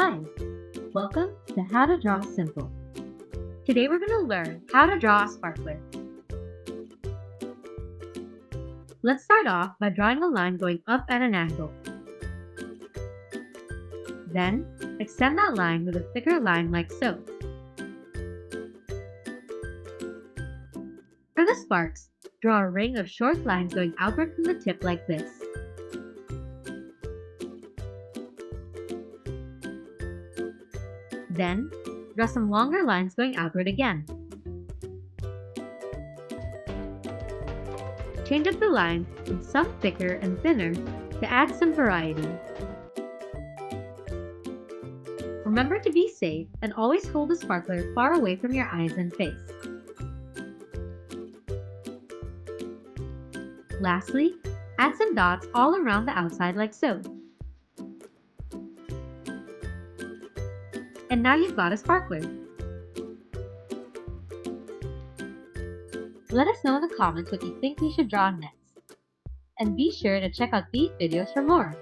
Hi, welcome to How to Draw Simple. Today we're going to learn how to draw a sparkler. Let's start off by drawing a line going up at an angle. Then, extend that line with a thicker line like so. For the sparks, draw a ring of short lines going outward from the tip like this. Then, draw some longer lines going outward again. Change up the lines with some thicker and thinner to add some variety. Remember to be safe and always hold the sparkler far away from your eyes and face. Lastly, add some dots all around the outside like so. And now you've got a sparkler. Let us know in the comments what you think we should draw next. And be sure to check out these videos for more.